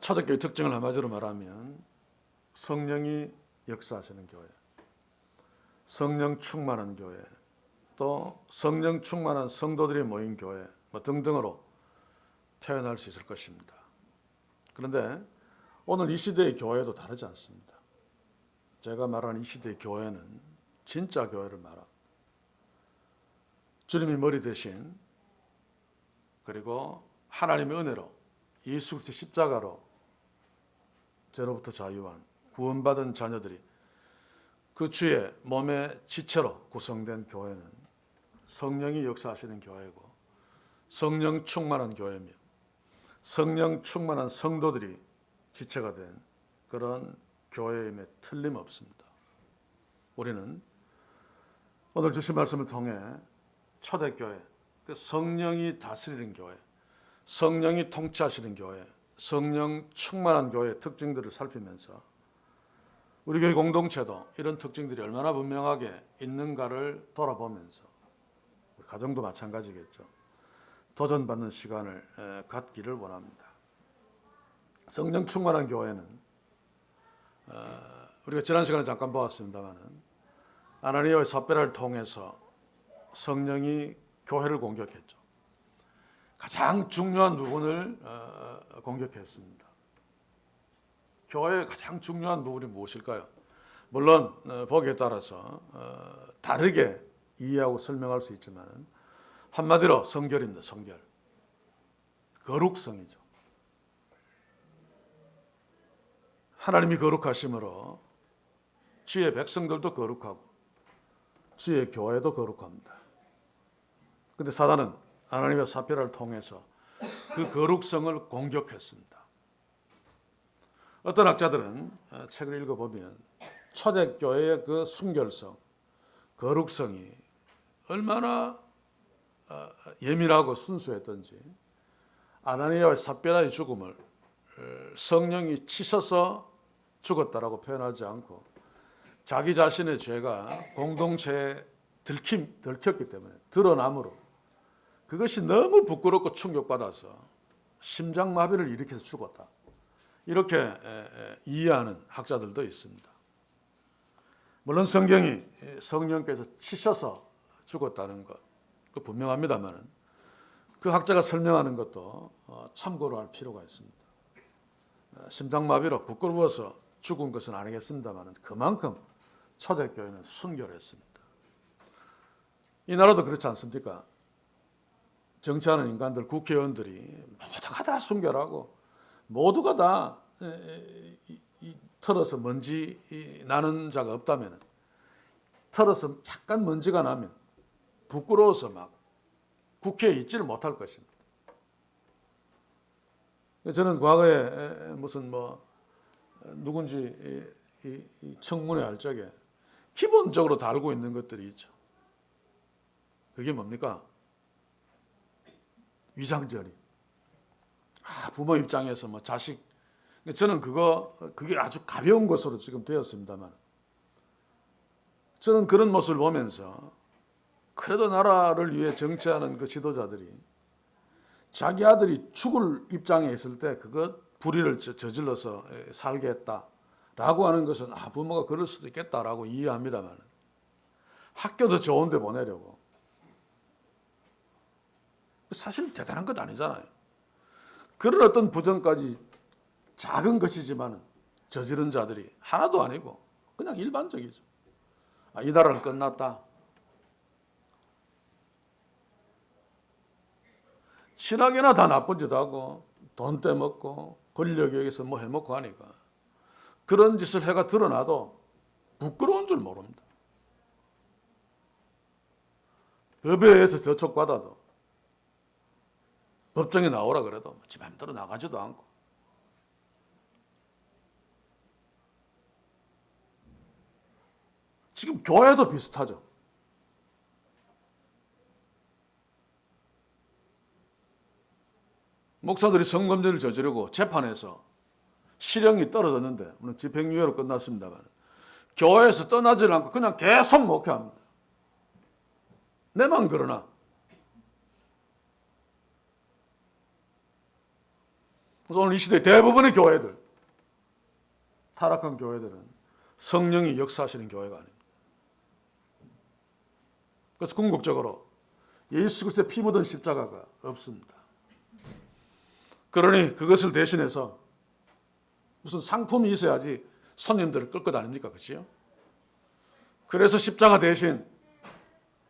초대교회 특징을 한마디로 말하면 성령이 역사하시는 교회, 성령 충만한 교회, 또 성령 충만한 성도들이 모인 교회 등등으로 표현할 수 있을 것입니다. 그런데 오늘 이 시대의 교회도 다르지 않습니다. 제가 말하는 이 시대의 교회는 진짜 교회를 말합니다. 주님이 머리 대신, 그리고 하나님의 은혜로 예수 그리스도 십자가로 죄로부터 자유한 구원받은 자녀들이 그 주의 몸의 지체로 구성된 교회는 성령이 역사하시는 교회고, 성령 충만한 교회며 성령 충만한 성도들이 지체가 된 그런 교회임에 틀림없습니다. 우리는 오늘 주신 말씀을 통해 초대교회, 성령이 다스리는 교회, 성령이 통치하시는 교회, 성령 충만한 교회의 특징들을 살피면서 우리 교회 공동체도 이런 특징들이 얼마나 분명하게 있는가를 돌아보면서, 가정도 마찬가지겠죠, 도전받는 시간을 갖기를 원합니다. 성령 충만한 교회는 우리가 지난 시간에 잠깐 보았습니다마는 아나니아와 삽비라를 통해서 성령이 교회를 공격했죠. 가장 중요한 부분을 공격했습니다. 교회의 가장 중요한 부분이 무엇일까요? 물론 보기에 따라서 다르게 이해하고 설명할 수 있지만 한마디로 성결입니다. 성결. 거룩성이죠. 하나님이 거룩하심으로 주의 백성들도 거룩하고 주의 교회도 거룩합니다. 그런데 사단은 아나니아와 삽비라를 통해서 그 거룩성을 공격했습니다. 어떤 학자들은 책을 읽어보면 초대교회의 그 순결성, 거룩성이 얼마나 예민하고 순수했던지, 아나니아와 삽비라의 죽음을 성령이 치셔서 죽었다라고 표현하지 않고 자기 자신의 죄가 공동체에 들켰기 때문에 드러남으로 그것이 너무 부끄럽고 충격받아서 심장마비를 일으켜서 죽었다, 이렇게 이해하는 학자들도 있습니다. 물론 성경이 성령께서 치셔서 죽었다는 것 분명합니다만 그 학자가 설명하는 것도 참고로 할 필요가 있습니다. 심장마비로 부끄러워서 죽은 것은 아니겠습니다만 그만큼 초대교회는 순결했습니다. 이 나라도 그렇지 않습니까? 정치하는 인간들, 국회의원들이 모두가 다 순결하고 모두가 다 털어서 먼지 나는 자가 없다면, 털어서 약간 먼지가 나면 부끄러워서 막 국회에 있지를 못할 것입니다. 저는 과거에 무슨 누군지 청문회 할 적에 기본적으로 다 알고 있는 것들이 있죠. 그게 뭡니까? 위장전입. 부모 입장에서 자식, 저는 그게 아주 가벼운 것으로 지금 되었습니다만, 저는 그런 모습을 보면서 그래도 나라를 위해 정치하는 그 지도자들이 자기 아들이 죽을 입장에 있을 때 그것 불의를 저질러서 살게 했다라고 하는 것은 부모가 그럴 수도 있겠다라고 이해합니다만, 학교도 좋은 데 보내려고 사실 대단한 것 아니잖아요. 그런 어떤 부정까지 작은 것이지만 저지른 자들이 하나도 아니고 그냥 일반적이죠. 이 나라는 끝났다. 신학이나 다 나쁜 짓 하고 돈 떼먹고 권력에 의해서 해먹고 하니까 그런 짓을 해가 드러나도 부끄러운 줄 모릅니다. 법에 의해서 저촉받아도 법정에 나오라 그래도 지 맘대로 나가지도 않고, 지금 교회도 비슷하죠. 목사들이 성범죄를 저지르고 재판에서 실형이 떨어졌는데, 물론 집행유예로 끝났습니다만, 교회에서 떠나지 않고 그냥 계속 목회합니다. 내만 그러나 그래서 오늘 이 시대 대부분의 교회들, 타락한 교회들은 성령이 역사하시는 교회가 아닙니다. 그래서 궁극적으로 예수 그리스도의 피 묻은 십자가가 없습니다. 그러니 그것을 대신해서 무슨 상품이 있어야지 손님들을 끌고 다닙니까? 그렇죠? 그래서 십자가 대신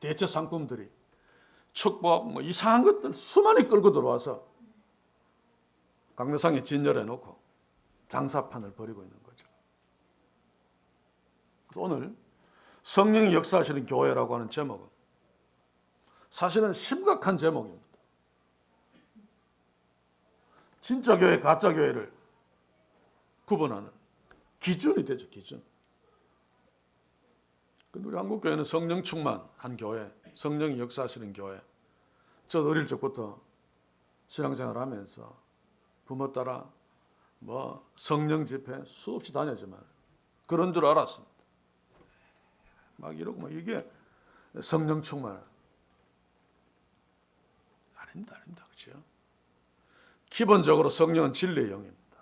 대체 상품들이 축복, 이상한 것들 수많이 끌고 들어와서 강대상에 진열해 놓고 장사판을 벌이고 있는 거죠. 그래서 오늘 성령이 역사하시는 교회라고 하는 제목은 사실은 심각한 제목입니다. 진짜 교회, 가짜 교회를 구분하는 기준이 되죠, 기준. 근데 우리 한국 교회는 성령 충만한 교회, 성령이 역사하시는 교회. 저도 어릴 적부터 신앙생활 하면서 부모 따라 성령 집회 수없이 다녔지만 그런 줄 알았습니다. 막 이러고 이게 성령 충만한. 아닙니다. 그렇죠? 기본적으로 성령은 진리의 영입니다.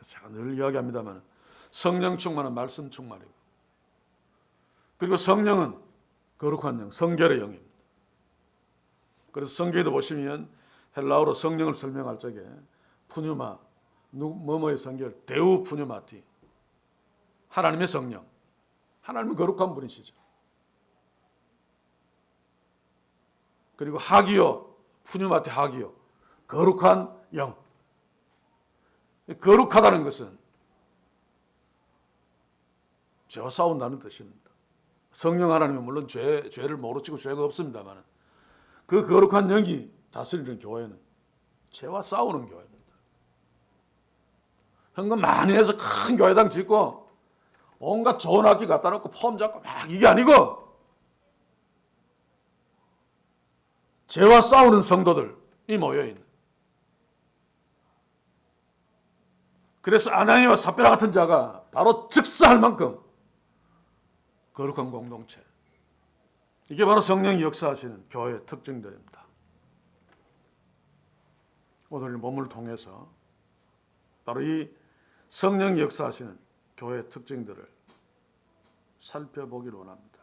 제가 늘 이야기합니다만 성령 충만은 말씀 충만이고, 그리고 성령은 거룩한 영, 성결의 영입니다. 그래서 성경에도 보시면 헬라어로 성령을 설명할 적에 푸뉴마, 뭐뭐의 성결, 데우 푸뉴마티, 하나님의 성령, 하나님은 거룩한 분이시죠. 그리고 하기요, 푸뉴마티 하기요, 거룩한 영. 거룩하다는 것은 죄와 싸운다는 뜻입니다. 성령 하나님은 물론 죄를 모르치고 죄가 없습니다만 그 거룩한 영이 다스리는 교회는 죄와 싸우는 교회입니다. 헌금 많이 해서 큰 교회당 짓고 온갖 좋은 악기 갖다 놓고 폼 잡고 막 이게 아니고 죄와 싸우는 성도들이 모여있는, 그래서 아나니와 삽비라 같은 자가 바로 즉사할 만큼 거룩한 공동체, 이게 바로 성령이 역사하시는 교회의 특징들입니다. 오늘 본문을 통해서 바로 이 성령이 역사하시는 교회의 특징들을 살펴보기를 원합니다.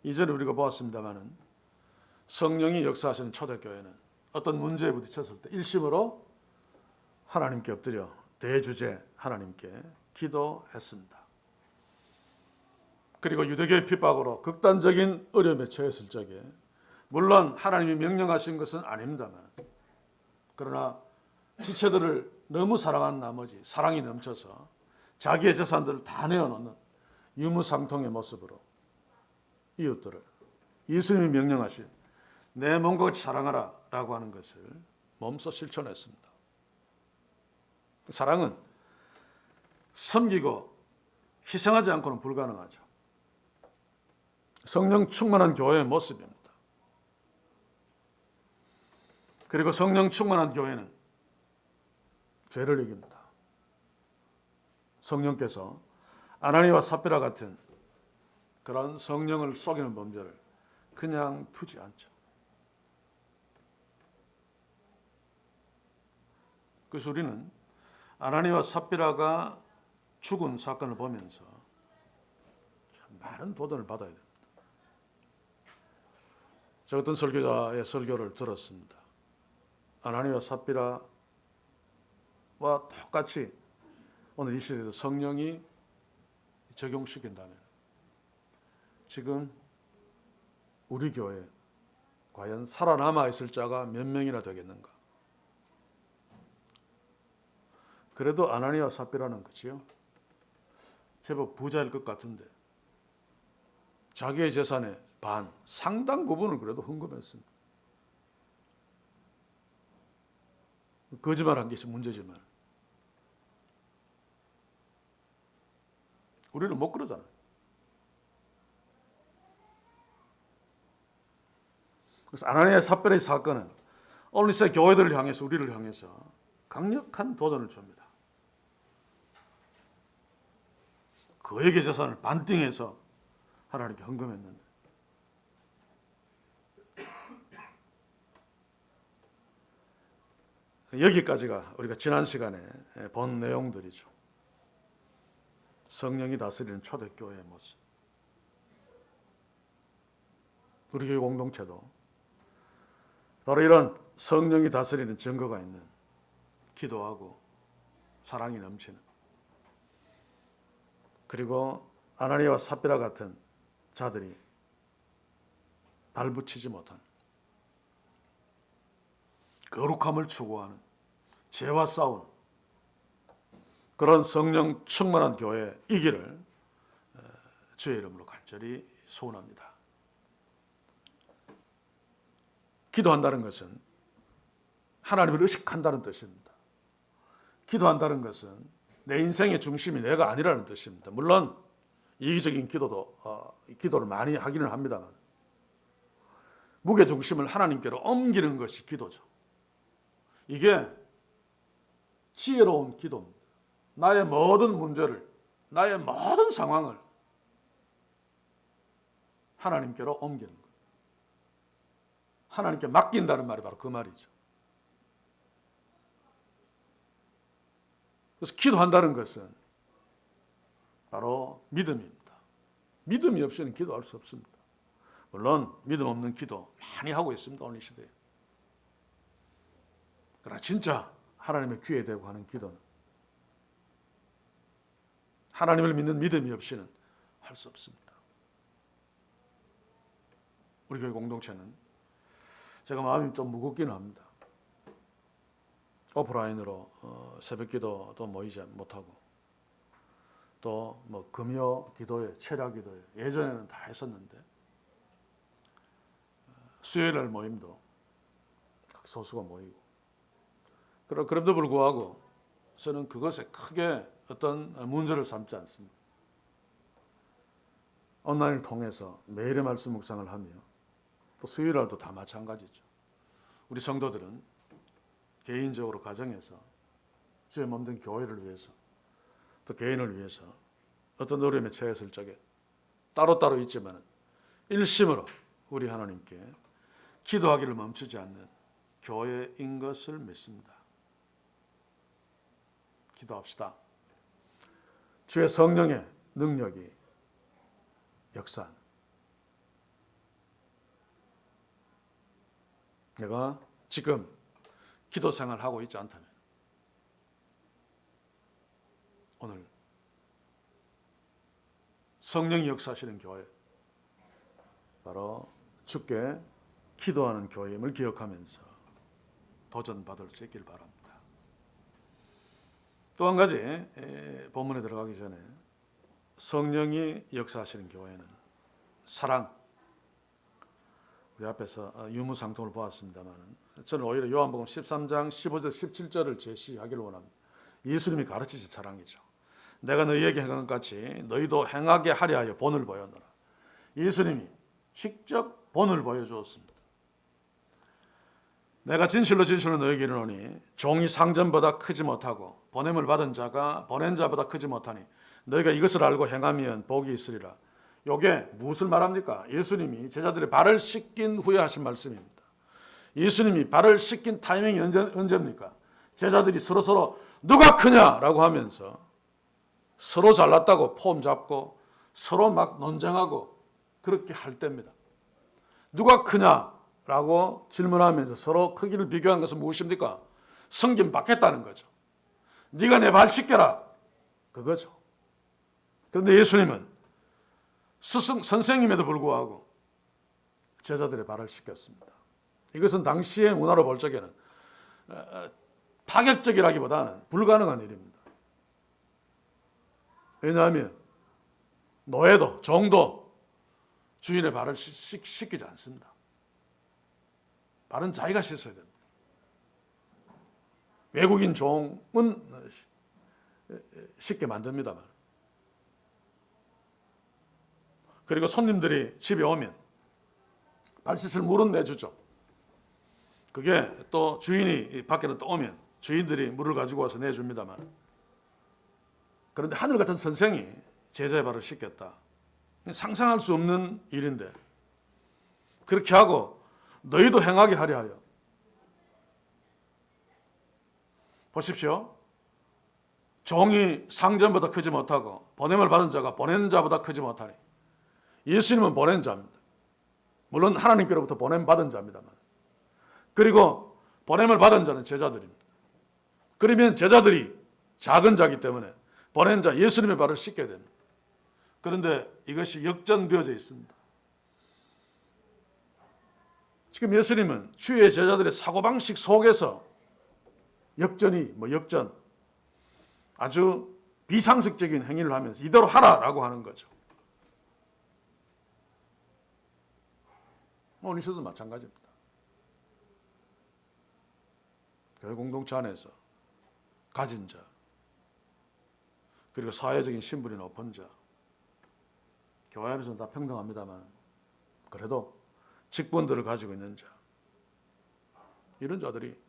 이전에 우리가 보았습니다마는 성령이 역사하시는 초대교회는 어떤 문제에 부딪혔을 때 일심으로 하나님께 엎드려 대주제 하나님께 기도했습니다. 그리고 유대교의 핍박으로 극단적인 어려움에 처했을 적에 물론 하나님이 명령하신 것은 아닙니다만, 그러나 지체들을 너무 사랑한 나머지 사랑이 넘쳐서 자기의 재산들을 다 내어놓는 유무상통의 모습으로 이웃들을 예수님이 명령하신 내 몸과 같이 사랑하라 라고 하는 것을 몸소 실천했습니다. 사랑은 섬기고 희생하지 않고는 불가능하죠. 성령 충만한 교회의 모습입니다. 그리고 성령 충만한 교회는 죄를 이깁니다. 성령께서 아나니와 삽비라 같은 그런 성령을 속이는 범죄를 그냥 두지 않죠. 그래서 우리는 아나니와 삽비라가 죽은 사건을 보면서 참 많은 도전을 받아야 됩니다. 제가 어떤 설교자의 설교를 들었습니다. 아나니와 삽비라와 똑같이 오늘 이 시대에도 성령이 적용시킨다면 지금 우리 교회에 과연 살아남아 있을 자가 몇 명이나 되겠는가? 그래도 아나니와 삽비라는 거지요. 제법 부자일 것 같은데 자기의 재산의 반, 상당 부분을 그래도 헌금했습니다. 거짓말한 게 있으면 문제지만 우리는 못 그러잖아요. 그래서 아나니아 삽비라의 사건은 오늘 이 시대 교회들을 향해서, 우리를 향해서 강력한 도전을 줍니다. 그에게 재산을 반띵해서 하나님께 헌금했는데 여기까지가 우리가 지난 시간에 본 내용들이죠. 성령이 다스리는 초대교회의 모습. 우리 교회 공동체도 바로 이런 성령이 다스리는 증거가 있는, 기도하고 사랑이 넘치는, 그리고 아나니아와 삽비라 같은 자들이 발붙이지 못한, 거룩함을 추구하는, 죄와 싸우는 그런 성령 충만한 교회이기를 주의 이름으로 간절히 소원합니다. 기도한다는 것은 하나님을 의식한다는 뜻입니다. 기도한다는 것은 내 인생의 중심이 내가 아니라는 뜻입니다. 물론 이기적인 기도를 많이 하기는 합니다만 무게중심을 하나님께로 옮기는 것이 기도죠. 이게 지혜로운 기도입니다. 나의 모든 문제를, 나의 모든 상황을 하나님께로 옮기는 것. 하나님께 맡긴다는 말이 바로 그 말이죠. 그래서 기도한다는 것은 바로 믿음입니다. 믿음이 없이는 기도할 수 없습니다. 물론 믿음 없는 기도 많이 하고 있습니다. 오늘 시대에. 그러나 진짜 하나님의 귀에 대고 하는 기도는 하나님을 믿는 믿음이 없이는 할 수 없습니다. 우리 교회 공동체는 제가 마음이 좀 무겁기는 합니다. 오프라인으로 새벽 기도도 모이지 못하고 또 뭐 금요 기도회, 철야 기도회 예전에는 다 했었는데 수요일날 모임도 소수가 모이고 그럼에도 불구하고 저는 그것에 크게 어떤 문제를 삼지 않습니다. 온라인을 통해서 매일의 말씀 묵상을 하며 또 수요일날도 다 마찬가지죠. 우리 성도들은 개인적으로 가정에서 주의 몸된 교회를 위해서 또 개인을 위해서 어떤 어려움에 처했을 적에 따로따로 있지만 일심으로 우리 하나님께 기도하기를 멈추지 않는 교회인 것을 믿습니다. 기도합시다. 주의 성령의 능력이 역사하는, 내가 지금 기도 생활을 하고 있지 않다면 오늘 성령이 역사하시는 교회, 바로 주께 기도하는 교회임을 기억하면서 도전받을 수 있길 바랍니다. 또 한 가지 본문에 들어가기 전에 성령이 역사하시는 교회는 사랑, 우리 앞에서 유무상통을 보았습니다만 저는 오히려 요한복음 13장 15절 17절을 제시하기를 원합니다. 예수님이 가르치신 사랑이죠. 내가 너희에게 행한 것 같이 너희도 행하게 하려 하여 본을 보였노라. 예수님이 직접 본을 보여주었습니다. 내가 진실로 진실로 너희에게 이르노니 종이 상전보다 크지 못하고 보냄을 받은 자가 보낸 자보다 크지 못하니 너희가 이것을 알고 행하면 복이 있으리라. 이게 무엇을 말합니까? 예수님이 제자들의 발을 씻긴 후에 하신 말씀입니다. 예수님이 발을 씻긴 타이밍이 언제입니까? 제자들이 서로 누가 크냐라고 하면서 서로 잘났다고 폼 잡고 서로 막 논쟁하고 그렇게 할 때입니다. 누가 크냐라고 질문하면서 서로 크기를 비교한 것은 무엇입니까? 성김 받겠다는 거죠. 네가 내 발 씻겨라, 그거죠. 그런데 예수님은 선생님에도 불구하고 제자들의 발을 씻겼습니다. 이것은 당시의 문화로 볼 적에는 파격적이라기보다는 불가능한 일입니다. 왜냐하면 노예도 종도 주인의 발을 씻기지 않습니다. 발은 자기가 씻어야 됩니다. 외국인 종은 씻게 만듭니다만, 그리고 손님들이 집에 오면 발 씻을 물은 내주죠. 그게 또 주인이 밖에로 또 오면 주인들이 물을 가지고 와서 내줍니다만, 그런데 하늘 같은 선생이 제자의 발을 씻겼다. 상상할 수 없는 일인데 그렇게 하고 너희도 행하게 하려 하여 보십시오. 종이 상전보다 크지 못하고 보냄을 받은 자가 보낸 자보다 크지 못하니 예수님은 보낸 자입니다. 물론 하나님께로부터 보냄 받은 자입니다만, 그리고 보냄을 받은 자는 제자들입니다. 그러면 제자들이 작은 자이기 때문에 보낸 자 예수님의 발을 씻게 됩니다. 그런데 이것이 역전되어져 있습니다. 지금 예수님은 주의 제자들의 사고방식 속에서 역전, 아주 비상식적인 행위를 하면서 이대로 하라라고 하는 거죠. 오늘 있어도 마찬가지입니다. 교회 공동체 안에서 가진 자, 그리고 사회적인 신분이 높은 자, 교회 안에서는 다 평등합니다만 그래도 직분들을 가지고 있는 자, 이런 자들이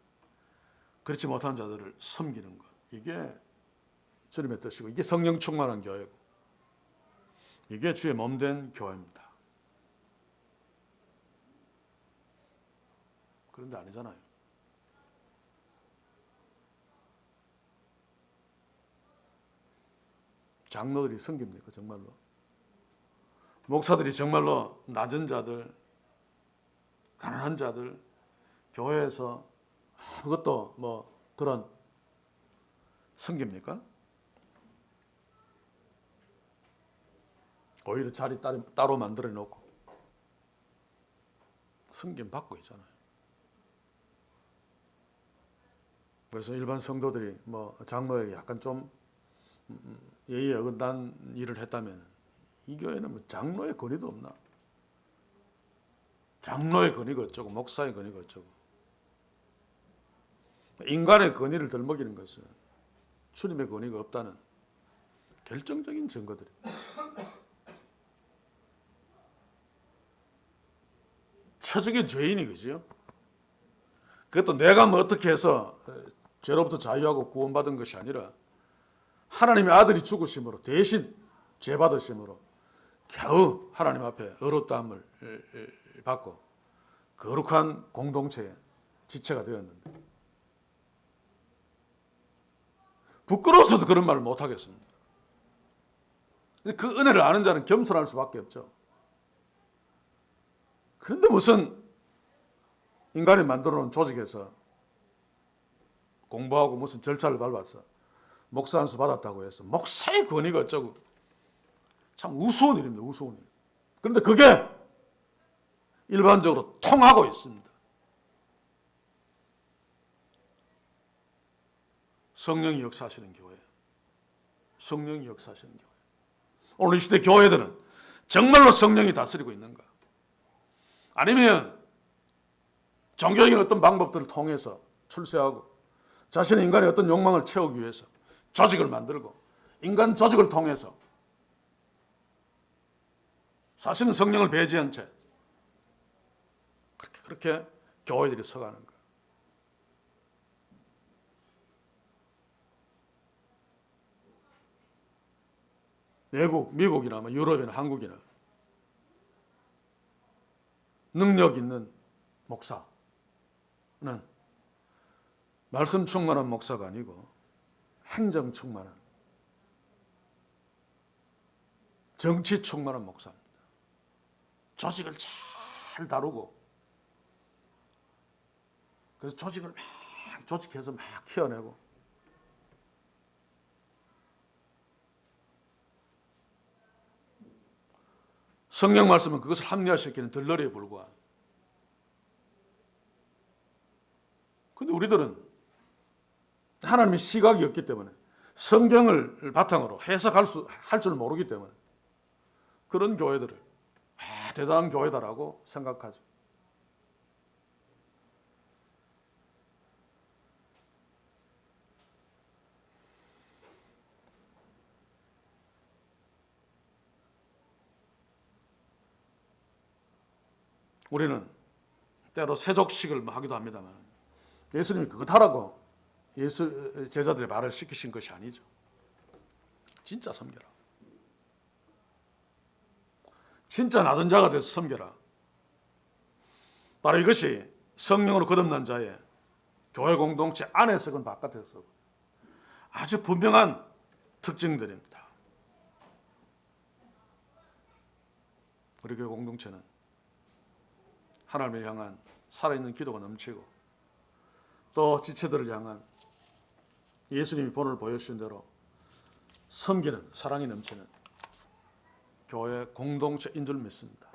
그렇지 못한 자들을 섬기는 것, 이게 주님의 뜻이고 이게 성령 충만한 교회고 이게 주의 몸된 교회입니다. 그런데 아니잖아요. 장로들이 섬깁니까 정말로? 목사들이 정말로 낮은 자들, 가난한 자들, 교회에서 아무것도 그런 섬깁니까? 오히려 자리 따로 만들어 놓고 섬김 받고 있잖아요. 그래서 일반 성도들이 장로에게 약간 좀 예의에 어긋난 일을 했다면 이 교회는 장로의 권위도 없나? 장로의 권위가 어쩌고 목사의 권위가 어쩌고. 인간의 권위를 덜먹이는 것은 주님의 권위가 없다는 결정적인 증거들입니다. 처적인 죄인이 그죠? 그것도 내가 어떻게 해서 죄로부터 자유하고 구원받은 것이 아니라 하나님의 아들이 죽으심으로 대신 죄 받으심으로 겨우 하나님 앞에 의롭다함을 받고 거룩한 공동체의 지체가 되었는데 부끄러워서도 그런 말을 못하겠습니다. 그 은혜를 아는 자는 겸손할 수밖에 없죠. 그런데 무슨 인간이 만들어 놓은 조직에서 공부하고 무슨 절차를 밟아서 목사 안수 받았다고 해서 목사의 권위가 어쩌고, 참 우스운 일입니다. 우스운 일. 그런데 그게 일반적으로 통하고 있습니다. 성령이 역사하시는 교회, 성령이 역사하시는 교회. 오늘 이 시대 교회들은 정말로 성령이 다스리고 있는가? 아니면 종교적인 어떤 방법들을 통해서 출세하고 자신의 인간의 어떤 욕망을 채우기 위해서 조직을 만들고 인간 조직을 통해서 사실은 성령을 배제한 채 그렇게 교회들이 서가는 거예요. 외국, 미국이나 유럽이나 한국이나 능력 있는 목사는 말씀 충만한 목사가 아니고 행정 충만한, 정치 충만한 목사입니다. 조직을 잘 다루고 그래서 조직을 막 조직해서 막 키워내고 성경 말씀은 그것을 합리화시키는 들러리에 불과한. 그런데 우리들은 하나님의 시각이 없기 때문에 성경을 바탕으로 해석할 줄 모르기 때문에 그런 교회들을 대단한 교회다라고 생각하죠. 우리는 때로 세족식을 하기도 합니다만 예수님이 그것 하라고 제자들의 말을 시키신 것이 아니죠. 진짜 섬겨라. 진짜 나던 자가 돼서 섬겨라. 바로 이것이 성령으로 거듭난 자의 교회 공동체 안에서건 바깥에서건 아주 분명한 특징들입니다. 우리 교회 공동체는 하나님을 향한 살아있는 기도가 넘치고 또 지체들을 향한 예수님이 본을 보여주신 대로 섬기는 사랑이 넘치는 교회 공동체인 줄 믿습니다.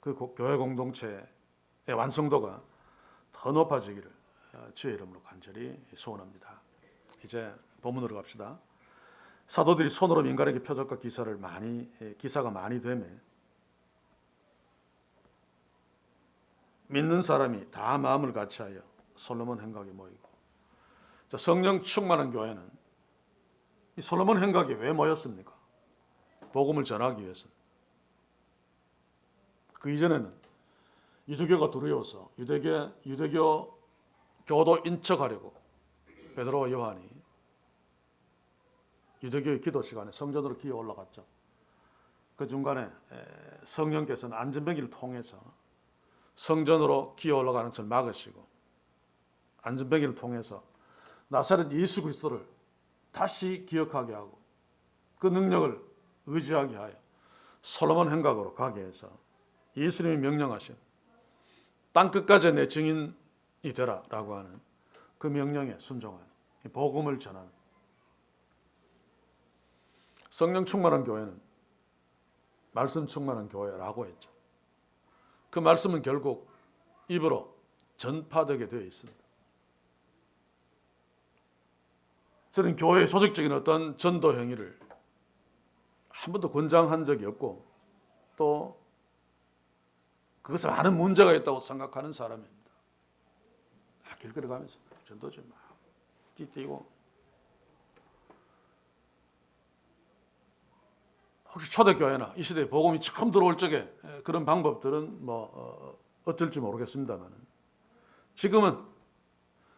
그 교회 공동체의 완성도가 더 높아지기를 주의 이름으로 간절히 소원합니다. 이제 본문으로 갑시다. 사도들이 손으로 민간에게 표적과 기사가 많이 되매 믿는 사람이 다 마음을 같이하여 솔로몬 행각에 모이고, 성령 충만한 교회는 이 솔로몬 행각에 왜 모였습니까? 복음을 전하기 위해서입니다. 그 이전에는 유대교가 두려워서 유대교 교도 인척하려고 베드로와 요한이 유대교의 기도 시간에 성전으로 기어 올라갔죠. 그 중간에 성령께서는 안전병기를 통해서 성전으로 기어 올라가는 것을 막으시고 안전병기를 통해서 나사렛 예수 그리스도를 다시 기억하게 하고 그 능력을 의지하게 하여 솔로몬 행각으로 가게 해서 예수님이 명령하신 땅끝까지 내 증인이 되라라고 하는 그 명령에 순종하는 복음을 전하는 성령 충만한 교회는 말씀 충만한 교회라고 했죠. 그 말씀은 결국 입으로 전파되게 되어 있습니다. 저는 교회의 조직적인 어떤 전도 행위를 한 번도 권장한 적이 없고 또 그것에 많은 문제가 있다고 생각하는 사람입니다. 길거리 가면서 전도지 막 뛰고 혹시 초대교회나 이 시대에 복음이 처음 들어올 적에 그런 방법들은 어떨지 모르겠습니다만 지금은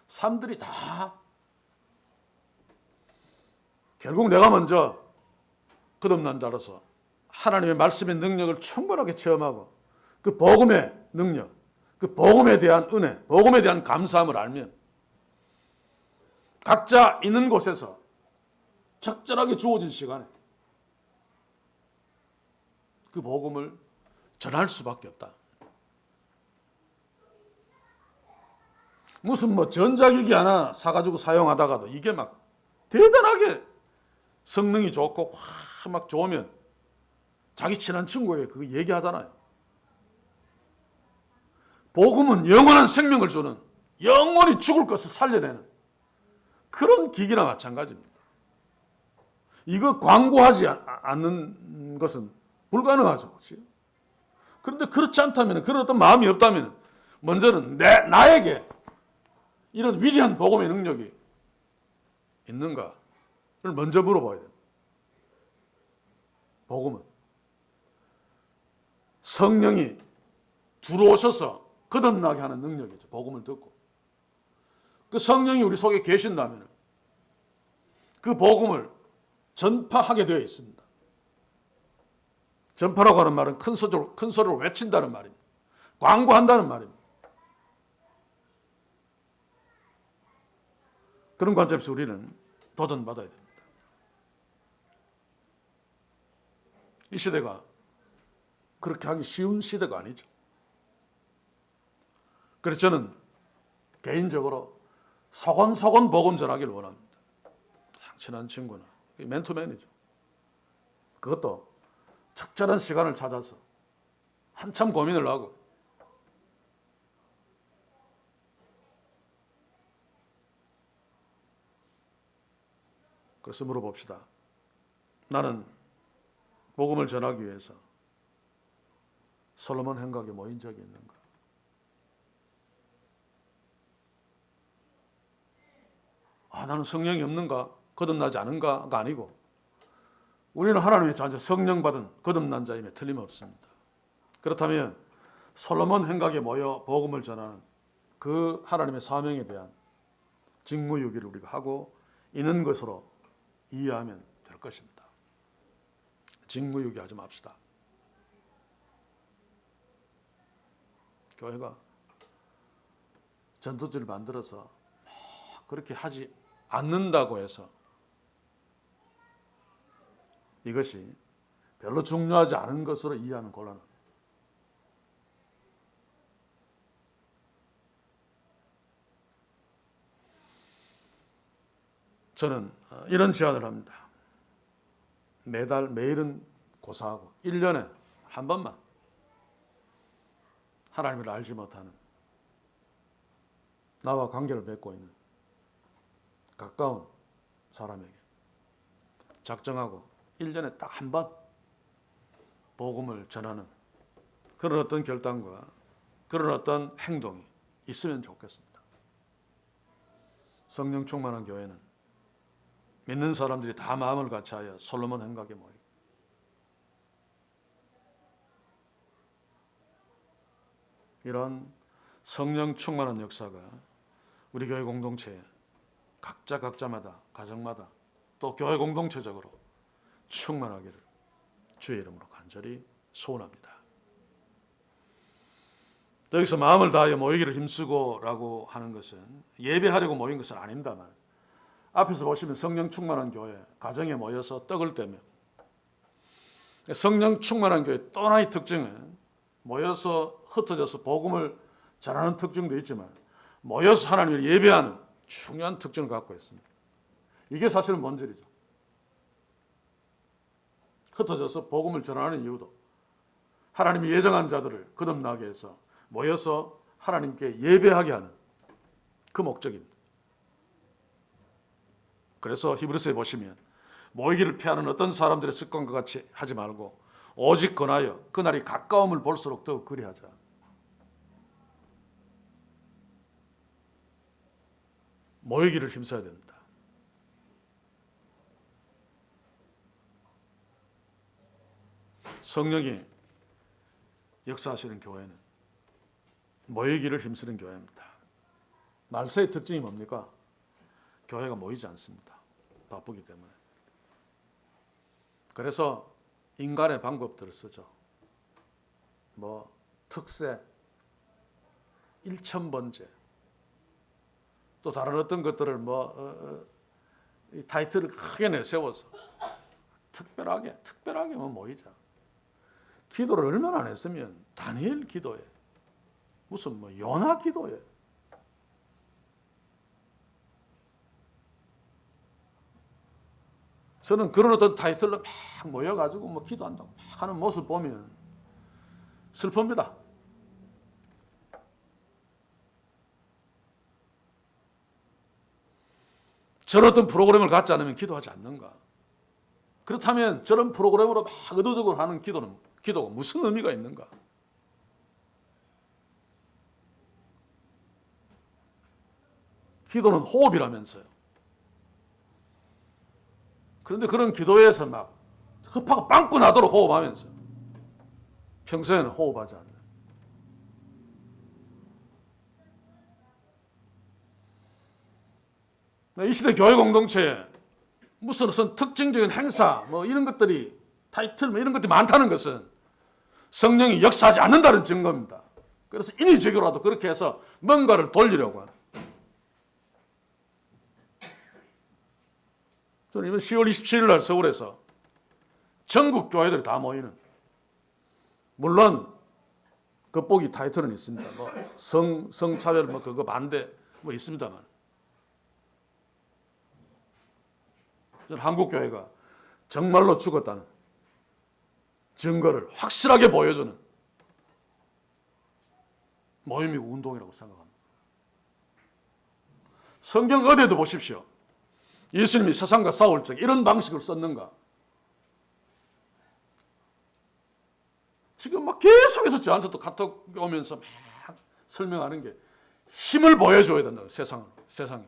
사람들이 다 결국 내가 먼저 거듭난 자로서 하나님의 말씀의 능력을 충분하게 체험하고 그 복음의 능력, 그 복음에 대한 은혜, 복음에 대한 감사함을 알면 각자 있는 곳에서 적절하게 주어진 시간에 그 복음을 전할 수밖에 없다. 무슨 전자기기 하나 사가지고 사용하다가도 이게 막 대단하게 성능이 좋고 막 좋으면 자기 친한 친구에게 그거 얘기하잖아요. 복음은 영원한 생명을 주는, 영원히 죽을 것을 살려내는 그런 기기나 마찬가지입니다. 이거 광고하지 않는 것은 불가능하죠. 그렇지? 그런데 그렇지 않다면, 그런 어떤 마음이 없다면 먼저는 나에게 이런 위대한 복음의 능력이 있는가를 먼저 물어봐야 됩니다. 복음은 성령이 들어오셔서 거듭나게 하는 능력이죠. 복음을 듣고 그 성령이 우리 속에 계신다면 그 복음을 전파하게 되어 있습니다. 전파라고 하는 말은 큰 소리로 외친다는 말입니다. 광고한다는 말입니다. 그런 관점에서 우리는 도전받아야 됩니다. 이 시대가 그렇게 하기 쉬운 시대가 아니죠. 그래서 저는 개인적으로 소곤소곤 복음 전하기를 원합니다. 친한 친구나 맨투맨이죠. 그것도 적절한 시간을 찾아서 한참 고민을 하고 그래서 물어봅시다. 나는 복음을 전하기 위해서 솔로몬 행각에 모인 적이 있는가? 나는 성령이 없는가? 거듭나지 않은가가 아니고 우리는 하나님의 자녀, 성령 받은 거듭난 자임에 틀림없습니다. 그렇다면 솔로몬 행각에 모여 복음을 전하는 그 하나님의 사명에 대한 직무유기를 우리가 하고 있는 것으로 이해하면 될 것입니다. 직무유기 하지 맙시다. 교회가 전투지를 만들어서 그렇게 하지 않는다고 해서 이것이 별로 중요하지 않은 것으로 이해하면 곤란합니다. 저는 이런 제안을 합니다. 매일은 고사하고 1년에 한 번만 하나님을 알지 못하는 나와 관계를 맺고 있는 가까운 사람에게 작정하고 1년에 딱 한 번 복음을 전하는 그런 어떤 결단과 그런 어떤 행동이 있으면 좋겠습니다. 성령 충만한 교회는 믿는 사람들이 다 마음을 같이하여 솔로몬 행각에 모이고 이런 성령 충만한 역사가 우리 교회 공동체에 각자마다 가정마다 또 교회 공동체적으로 충만하기를 주의 이름으로 간절히 소원합니다. 여기서 마음을 다하여 모이기를 힘쓰고라고 하는 것은 예배하려고 모인 것은 아닙니다만 앞에서 보시면 성령 충만한 교회 가정에 모여서 떡을 떼며 성령 충만한 교회 또 하나의 특징은 모여서 흩어져서 복음을 전하는 특징도 있지만 모여서 하나님을 예배하는 중요한 특징을 갖고 있습니다. 이게 사실은 본질이죠. 흩어져서 복음을 전하는 이유도 하나님이 예정한 자들을 거듭나게 해서 모여서 하나님께 예배하게 하는 그 목적입니다. 그래서 히브리서에 보시면 모이기를 피하는 어떤 사람들의 습관과 같이 하지 말고 오직 권하여 그날이 가까움을 볼수록 더욱 그리하자. 모이기를 힘써야 됩니다. 성령이 역사하시는 교회는 모이기를 힘쓰는 교회입니다. 말세의 특징이 뭡니까? 교회가 모이지 않습니다. 바쁘기 때문에. 그래서 인간의 방법들을 쓰죠. 특세, 일천번제, 또 다른 어떤 것들을 타이틀을 크게 내세워서 특별하게 모이자. 기도를 얼마나 안 했으면 다니엘 기도에 무슨 요나 기도에 저는 그런 어떤 타이틀로 막 모여가지고 기도한다고 막 하는 모습 보면 슬픕니다. 저런 어떤 프로그램을 갖지 않으면 기도하지 않는가? 그렇다면 저런 프로그램으로 막 의도적으로 하는 기도가 무슨 의미가 있는가? 기도는 호흡이라면서요. 그런데 그런 기도에서 막 흡하고 빵꾸 나도록 호흡하면서 평소에는 호흡하지 않는. 이 시대 교회 공동체에 무슨 특징적인 행사 이런 것들이 타이틀 이런 것들이 많다는 것은 성령이 역사하지 않는다는 증거입니다. 그래서 인위적으로라도 그렇게 해서 뭔가를 돌리려고 하는. 저는 이번 10월 27일 날 서울에서 전국 교회들이 다 모이는, 물론 겉보기 타이틀은 있습니다. 성차별 그거 반대 있습니다만, 저는 한국 교회가 정말로 죽었다는 증거를 확실하게 보여주는 모임이고 운동이라고 생각합니다. 성경 어디에도 보십시오. 예수님이 세상과 싸울 적 이런 방식을 썼는가? 지금 계속해서 저한테 또 카톡 오면서 막 설명하는 게 힘을 보여줘야 된다. 세상에.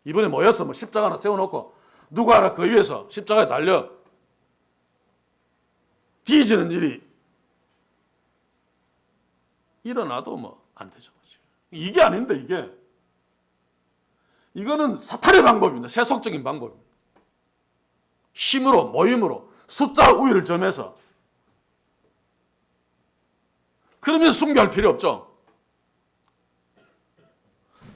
이번에 모여서 십자가 하나 세워놓고 누가 알아 그 위에서 십자가에 달려 뒤지는 일이 일어나도 안 되죠. 이게 아닌데 이거는 사탄의 방법입니다. 세속적인 방법입니다. 힘으로 모임으로 숫자 우위를 점해서 그러면 순교할 필요 없죠.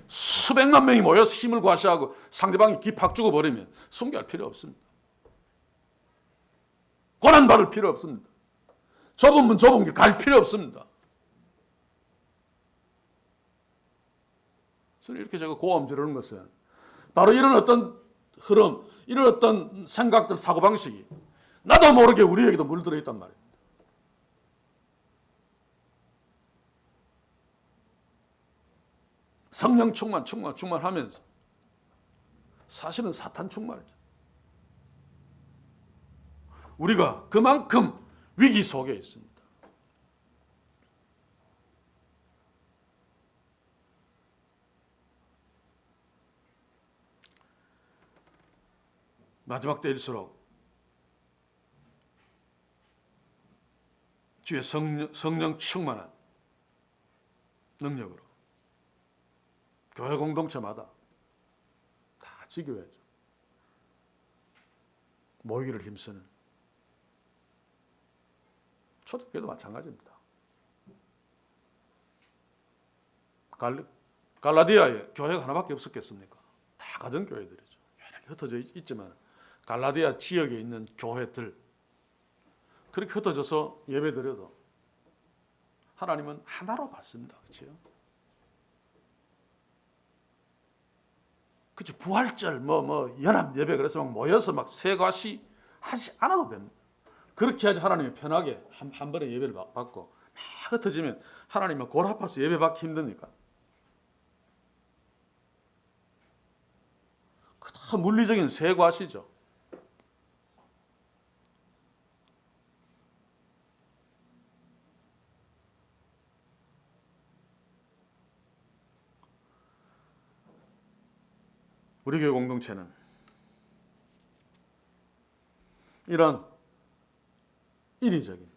수백만 명이 모여서 힘을 과시하고 상대방이 기팍 죽어버리면 순교할 필요 없습니다. 고난받을 필요 없습니다. 좁은 문 좁은 길 갈 필요 없습니다. 그래서 이렇게 제가 고함 지르는 것은 바로 이런 어떤 흐름, 이런 어떤 생각들, 사고방식이 나도 모르게 우리에게도 물들어 있단 말입니다. 성령 충만하면서 사실은 사탄 충만이죠. 우리가 그만큼 위기 속에 있습니다. 마지막 때일수록 주의 성령 충만한 능력으로 교회 공동체마다 다 지교회죠. 모이기를 힘쓰는 초대교회도 마찬가지입니다. 갈라디아에 교회가 하나밖에 없었겠습니까? 다 가정교회들이죠. 여러 흩어져 있지만 갈라디아 지역에 있는 교회들 그렇게 흩어져서 예배드려도 하나님은 하나로 봤습니다. 그렇죠? 그치, 부활절, 연합 예배, 그래서 막 모여서 막 세과시 하지 않아도 됩니다. 그렇게 해야지 하나님이 편하게 한 번에 예배를 받고, 막 흩어지면 하나님은 골 아파서 예배 받기 힘드니까. 그 다 물리적인 세과시죠. 우리 교회 공동체는 이런 인위적인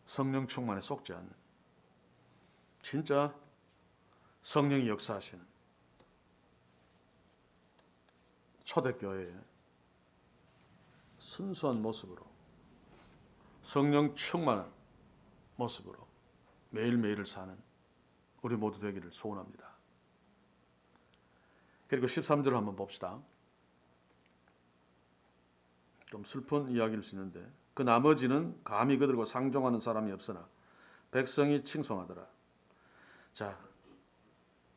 성령 충만에 속지 않는 진짜 성령이 역사하시는 초대교회의 순수한 모습으로 성령 충만한 모습으로 매일매일을 사는 우리 모두 되기를 소원합니다. 그리고 13절을 한번 봅시다. 좀 슬픈 이야기일 수 있는데 그 나머지는 감히 그들과 상종하는 사람이 없으나 백성이 칭송하더라. 자,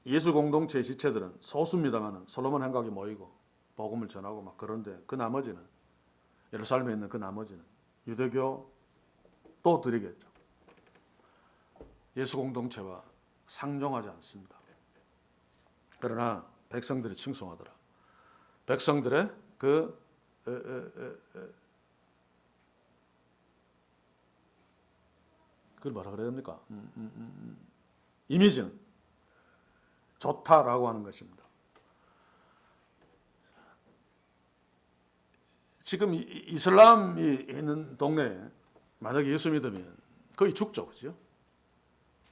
예수 공동체의 지체들은 소수입니다만 솔로몬 행각에 모이고 복음을 전하고 막 그런데 그 나머지는 예루살렘에 있는 그 나머지는 유대교 또 드리겠죠. 예수 공동체와 상종하지 않습니다. 그러나 백성들이 칭송하더라. 백성들의 그걸 뭐라 그래야 됩니까? 이미지는 좋다라고 하는 것입니다. 지금 이슬람이 있는 동네에 만약에 예수 믿으면 거의 죽죠, 그죠?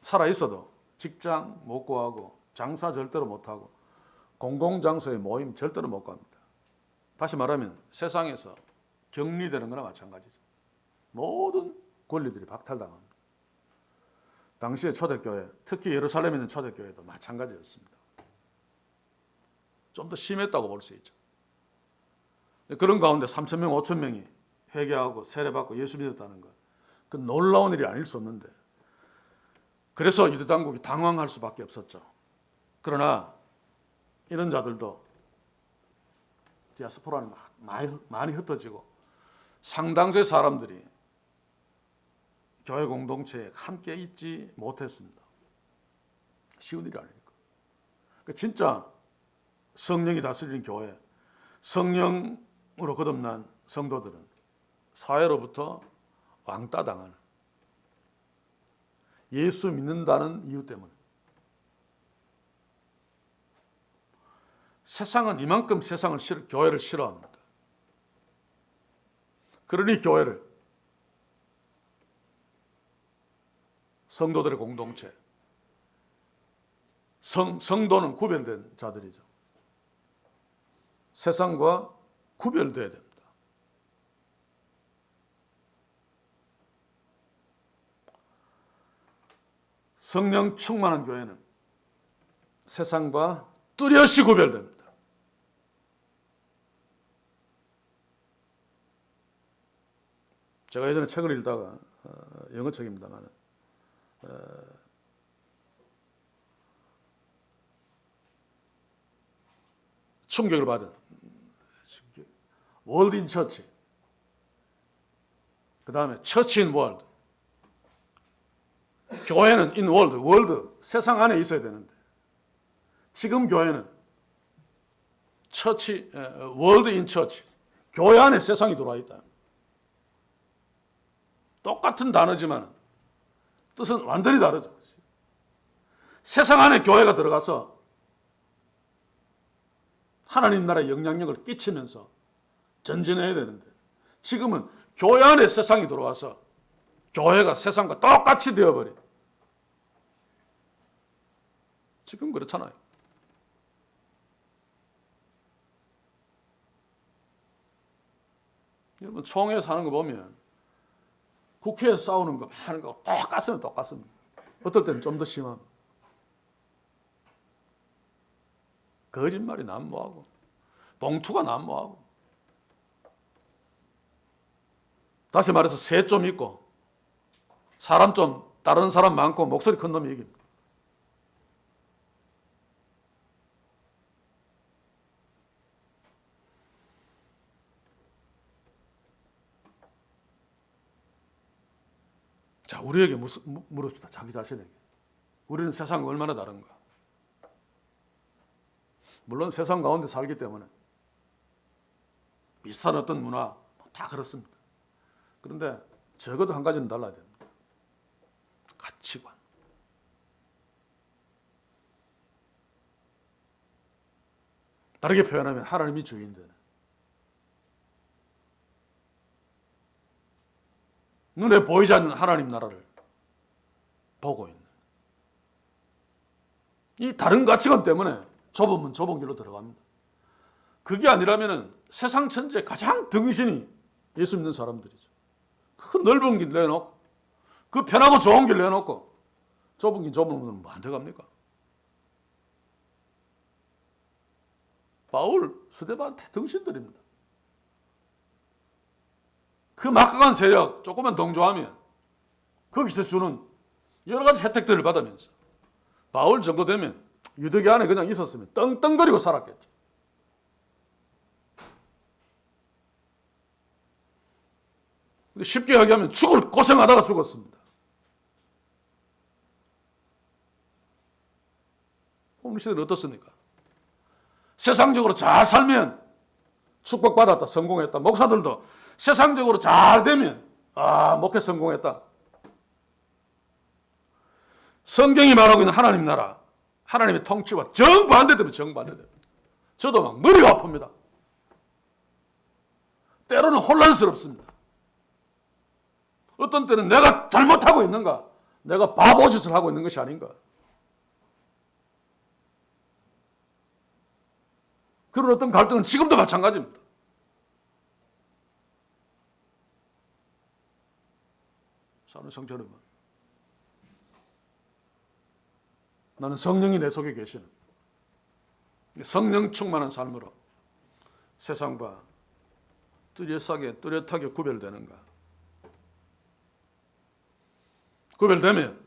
살아 있어도 직장 못 구하고 장사 절대로 못 하고 공공장소에 모임 절대로 못 갑니다. 다시 말하면 세상에서 격리되는 거나 마찬가지죠. 모든 권리들이 박탈당합니다. 당시의 초대교회, 특히 예루살렘에 있는 초대교회도 마찬가지였습니다. 좀 더 심했다고 볼 수 있죠. 그런 가운데 3,000명, 5,000명이 회개하고 세례받고 예수 믿었다는 것, 그 놀라운 일이 아닐 수 없는데 그래서 유대 당국이 당황할 수밖에 없었죠. 그러나 이런 자들도 디아스포라는 많이 흩어지고 상당수의 사람들이 교회 공동체에 함께 있지 못했습니다. 쉬운 일이 아니니까. 진짜 성령이 다스리는 교회, 성령으로 거듭난 성도들은 사회로부터 왕따당하는, 예수 믿는다는 이유 때문에. 세상은 이만큼 교회를 싫어합니다. 그러니 교회를, 성도들의 공동체, 성도는 구별된 자들이죠. 세상과 구별돼야 됩니다. 성령 충만한 교회는 세상과 뚜렷이 구별됩니다. 제가 예전에 책을 읽다가 영어 책입니다만 충격을 받은 월드 인 처치, 그 다음에 처치 인 월드. 교회는 인 월드, 월드 세상 안에 있어야 되는데 지금 교회는 처치, 월드 인 처치, 교회 안에 세상이 들어와 있다. 똑같은 단어지만 뜻은 완전히 다르죠. 세상 안에 교회가 들어가서 하나님 나라의 영향력을 끼치면서 전진해야 되는데 지금은 교회 안에 세상이 들어와서 교회가 세상과 똑같이 되어버린, 지금 그렇잖아요. 여러분 총회에서 하는 거 보면 국회에서 싸우는 거 하는 거 똑같습니다. 어떨 때는 좀 더 심합니다. 거짓말이 난무하고 봉투가 난무하고, 다시 말해서 새 좀 있고 사람 좀 다른 사람 많고 목소리 큰 놈이 이깁니다. 자, 우리에게 물읍시다. 자기 자신에게. 우리는 세상과 얼마나 다른가? 물론 세상 가운데 살기 때문에 비슷한 어떤 문화 다 그렇습니다. 그런데 적어도 한 가지는 달라야 됩니다. 가치관. 다르게 표현하면 하나님이 주인 되는, 눈에 보이지 않는 하나님 나라를 보고 있는, 이 다른 가치관 때문에 좁은 문 좁은 길로 들어갑니다. 그게 아니라면 세상 천지에 가장 등신이 예수 믿는 사람들이죠. 그 넓은 길 내놓고 그 편하고 좋은 길 내놓고 좁은 길 좁은 문은 뭐 안 돼갑니까? 바울, 스데반 다 등신들입니다. 그 막강한 세력 조금만 동조하면 거기서 주는 여러 가지 혜택들을 받으면서 바울 정도 되면 유대교 안에 그냥 있었으면 떵떵거리고 살았겠죠. 근데 쉽게 얘기하면 죽을 고생하다가 죽었습니다. 오늘 시대는 어떻습니까? 세상적으로 잘 살면 축복받았다, 성공했다. 목사들도 세상적으로 잘 되면 목회 성공했다. 성경이 말하고 있는 하나님 나라, 하나님의 통치와 정반대되면 정반대됩니다. 저도 막 머리가 아픕니다. 때로는 혼란스럽습니다. 어떤 때는 내가 잘못하고 있는가, 내가 바보짓을 하고 있는 것이 아닌가, 그런 어떤 갈등은 지금도 마찬가지입니다. 사랑하는 성도 여러분, 나는 성령이 내 속에 계시는, 성령 충만한 삶으로 세상과 뚜렷하게 구별되는가? 구별되면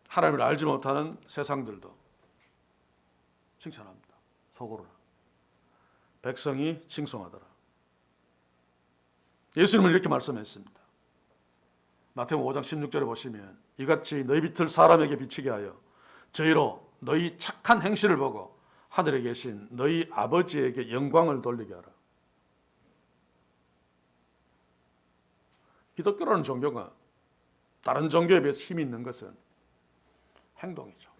하나님을 알지 못하는 세상들도 칭찬합니다. 속으로는 백성이 칭송하더라. 예수님은 이렇게 말씀했습니다. 마태복음 5장 16절에 보시면 이같이 너희 빛을 사람에게 비치게 하여 저희로 너희 착한 행실을 보고 하늘에 계신 너희 아버지에게 영광을 돌리게 하라. 기독교라는 종교가 다른 종교에 비해서 힘이 있는 것은 행동이죠.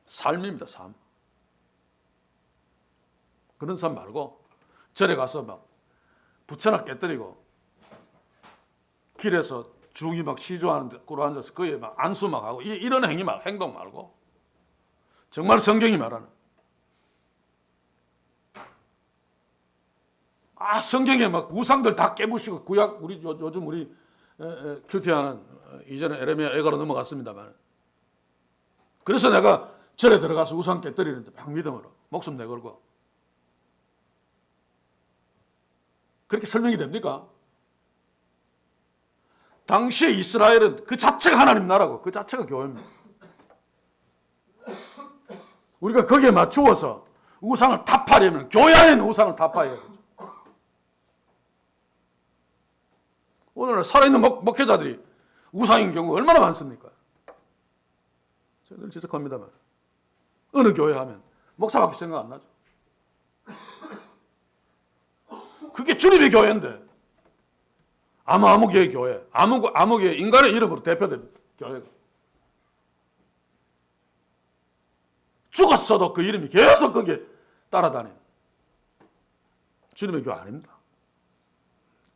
삶입니다. 삶. 그런 삶 말고 절에 가서 막 부채나 깨뜨리고 길에서 중이 막 시조하는데 꿇어 앉아서 그에 막 안수 막 하고 이런 행동 말고 정말 성경이 말하는 성경에 막 우상들 다 깨부시고 구약 요즘 우리 큐티하는 이제는 에레미야 애가로 넘어갔습니다만, 그래서 내가 절에 들어가서 우상 깨뜨리는데 막 믿음으로 목숨 내걸고. 그렇게 설명이 됩니까? 당시에 이스라엘은 그 자체가 하나님 나라고 그 자체가 교회입니다. 우리가 거기에 맞추어서 우상을 타파하려면 교회 안에 있는 우상을 타파해야 되죠. 오늘날 살아있는 목회자들이 우상인 경우가 얼마나 많습니까? 제가 늘 지적합니다만 어느 교회 하면 목사밖에 생각 안 나죠. 그게 주님의 교회인데 아무개의 교회, 아무개의 인간의 이름으로 대표됩니다. 교회가. 죽었어도 그 이름이 계속 거기에 따라다니는 주님의 교회 아닙니다.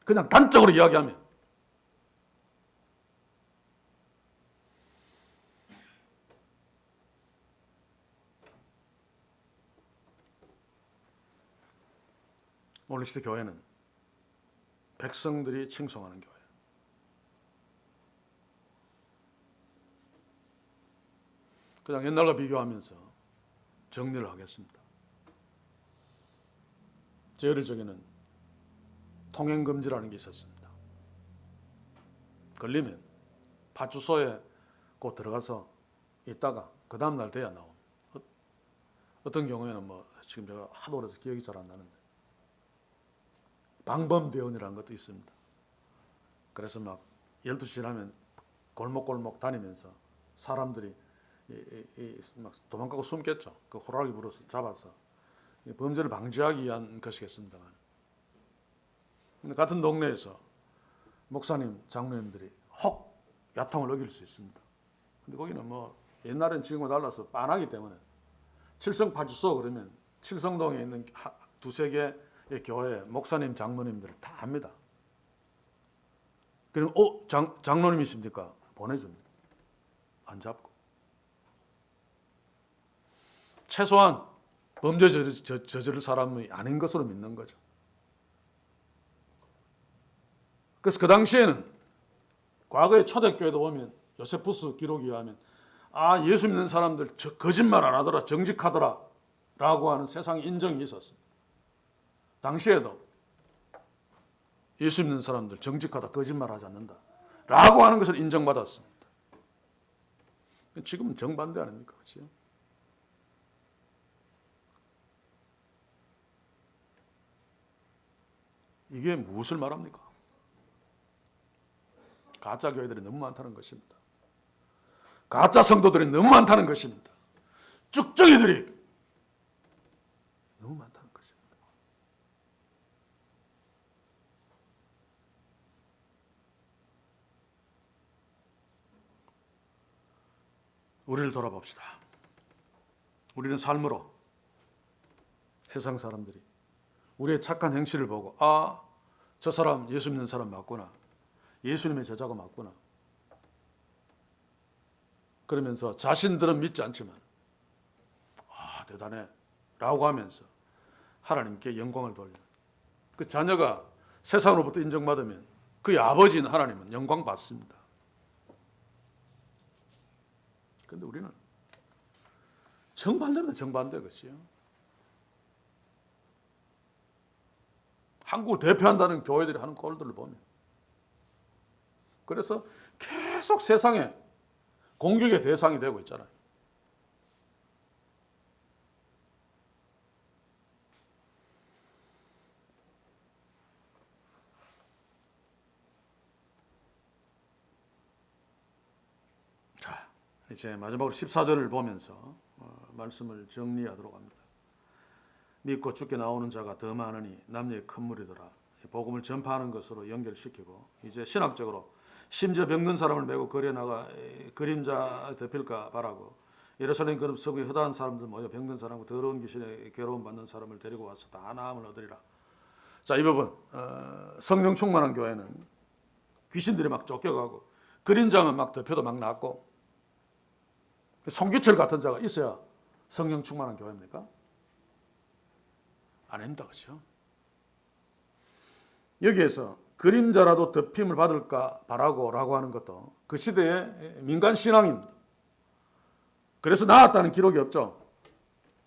그냥 단적으로 이야기하면 오늘 시대 교회는 백성들이 칭송하는 교회. 그냥 옛날과 비교하면서 정리를 하겠습니다. 제 어릴 적에는 통행금지라는 게 있었습니다. 걸리면 파출소에 곧 들어가서 있다가 그 다음날 돼야 나온. 어떤 경우에는 지금 제가 하도 오래서 기억이 잘 안 나는데 방범대원이라는 것도 있습니다. 그래서 막 12시 지나면 골목골목 다니면서 사람들이 막 도망가고 숨겠죠. 그 호랑이 불어서 잡아서 범죄를 방지하기 위한 것이겠습니다만. 근데 같은 동네에서 목사님, 장로님들이 혹 야통을 어길 수 있습니다. 근데 거기는 옛날엔 지금과 달라서 빤하기 때문에 칠성파주소 그러면 칠성동에 있는 두세 개의 교회 목사님, 장로님들을 다 압니다. 그럼 장로님이십니까? 보내줍니다. 안 잡고. 최소한 범죄 저지를 사람이 아닌 것으로 믿는 거죠. 그래서 그 당시에는 과거의 초대교회도 보면 요세푸스 기록에 의하면 예수 믿는 사람들 거짓말 안 하더라, 정직하더라 라고 하는 세상의 인정이 있었습니다. 당시에도 예수 믿는 사람들 정직하다, 거짓말하지 않는다 라고 하는 것을 인정받았습니다. 지금은 정반대 아닙니까? 그렇죠? 이게 무엇을 말합니까? 가짜 교회들이 너무 많다는 것입니다. 가짜 성도들이 너무 많다는 것입니다. 쭉쭉이들이 너무 많다는 것입니다. 우리를 돌아봅시다. 우리는 삶으로 세상 사람들이 우리의 착한 행실을 보고 저 사람 예수 믿는 사람 맞구나. 예수님의 제자가 맞구나. 그러면서 자신들은 믿지 않지만 대단해 라고 하면서 하나님께 영광을 돌리는 그 자녀가 세상으로부터 인정받으면 그의 아버지인 하나님은 영광 받습니다. 그런데 우리는 정반대입니다. 정반대 것이요. 한국을 대표한다는 교회들이 하는 꼴들을 보면 그래서 계속 세상에 공격의 대상이 되고 있잖아요. 자, 이제 마지막으로 14절을 보면서 말씀을 정리하도록 합니다. 믿고 죽게 나오는 자가 더 많으니 남녀의 큰 무리더라. 복음을 전파하는 것으로 연결시키고 이제 신학적으로 심지어 병든 사람을 메고 거리에 나가 그림자 덮일까 바라고 예루살렘 거듭 서구에 허다한 사람들 모여 병든 사람과 더러운 귀신에 괴로움 받는 사람을 데리고 와서 다 나음을 얻으리라. 자, 이 부분 성령 충만한 교회는 귀신들이 막 쫓겨가고 그림자만 막 덮여도 막 낫고 송기철 같은 자가 있어야 성령 충만한 교회입니까? 아닙니다. 그렇죠? 여기에서 그림자라도 덮임을 받을까 바라고라고 하는 것도 그 시대의 민간 신앙입니다. 그래서 나았다는 기록이 없죠.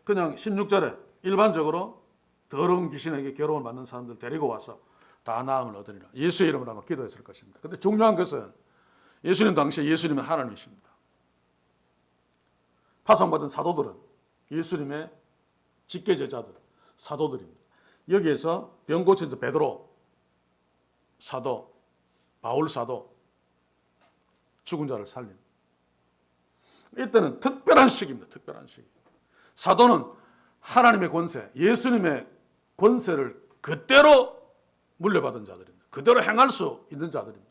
그냥 16절에 일반적으로 더러운 귀신에게 괴로움을 받는 사람들 데리고 와서 다 나음을 얻으리라. 예수의 이름으로 아마 기도했을 것입니다. 그런데 중요한 것은 예수님 당시에 예수님은 하나님이십니다. 파송받은 사도들은 예수님의 직계제자들, 사도들입니다. 여기에서 병 고친 베드로 사도, 바울 사도, 죽은 자를 살린. 이때는 특별한 시기입니다. 특별한 시기. 사도는 하나님의 권세, 예수님의 권세를 그대로 물려받은 자들입니다. 그대로 행할 수 있는 자들입니다.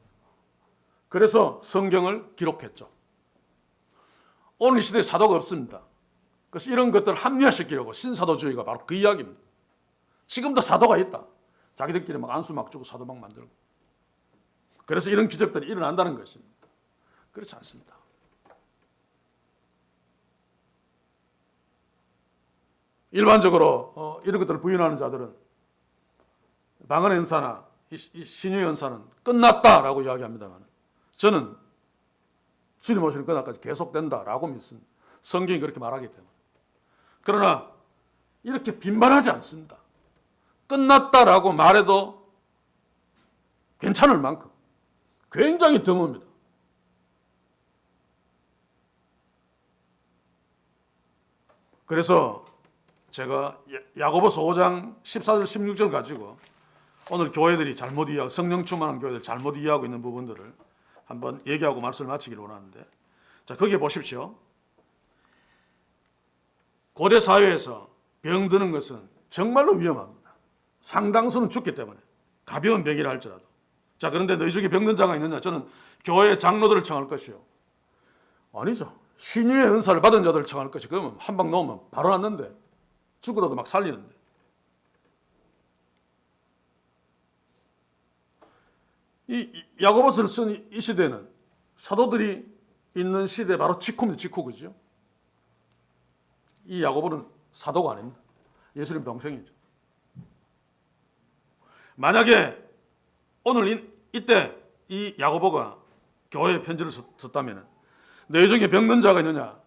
그래서 성경을 기록했죠. 오늘 이 시대에 사도가 없습니다. 그래서 이런 것들을 합리화시키려고 신사도주의가 바로 그 이야기입니다. 지금도 사도가 있다. 자기들끼리 막 안수 막 주고 사도 막 만들고. 그래서 이런 기적들이 일어난다는 것입니다. 그렇지 않습니다. 일반적으로 이런 것들을 부인하는 자들은 방언 연사나 이 신유 연사는 끝났다라고 이야기합니다만 저는 주님 오시는 그날까지 계속된다라고 믿습니다. 성경이 그렇게 말하기 때문에. 그러나 이렇게 빈말하지 않습니다. 끝났다라고 말해도 괜찮을 만큼 굉장히 드뭅니다. 그래서 제가 야고보서 5장 14절 16절 가지고 오늘 교회들이 잘못 이해하고 성령 충만한 교회들 잘못 이해하고 있는 부분들을 한번 얘기하고 말씀을 마치기를 원하는데, 자, 거기에 보십시오. 고대 사회에서 병드는 것은 정말로 위험합니다. 상당수는 죽기 때문에 가벼운 병이라 할지라도. 자, 그런데 너희 중에 병든 자가 있느냐? 저는 교회 장로들을 청할 것이요. 아니죠. 신유의 은사를 받은 자들을 청할 것이. 그러면 한 방 놓으면 바로 낫는데 죽으라도 막 살리는데. 이 야고보서를 쓴 이 시대는 사도들이 있는 시대 바로 직후입니다. 직후, 그죠? 이 야고보는 사도가 아닙니다. 예수님 동생이죠. 만약에 오늘 이때 이 야고보가 교회에 편지를 썼다면 내 중에 병든 자가 있느냐?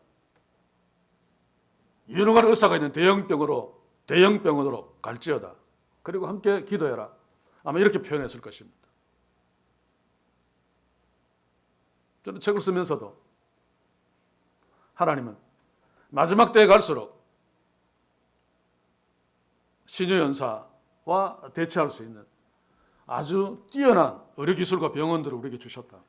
유능한 의사가 있는 대형병원으로 갈지어다. 그리고 함께 기도해라. 아마 이렇게 표현했을 것입니다. 저는 책을 쓰면서도 하나님은 마지막 때에 갈수록 신유연사와 대체할 수 있는 아주 뛰어난 의료기술과 병원들을 우리에게 주셨다.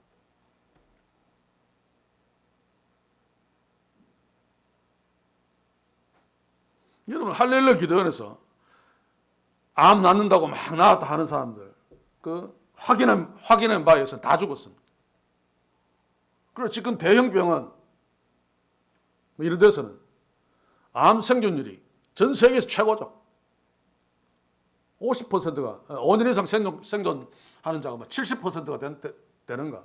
여러분, 할렐루야 기도원에서 암 낫는다고 막 나았다 하는 사람들, 그 확인한 바에 의해서 다 죽었습니다. 그리고 지금 대형 병원 이런 데서는 암 생존율이 전 세계에서 최고죠. 50%가 5년 이상 생존하는 자가 70%가 되는가?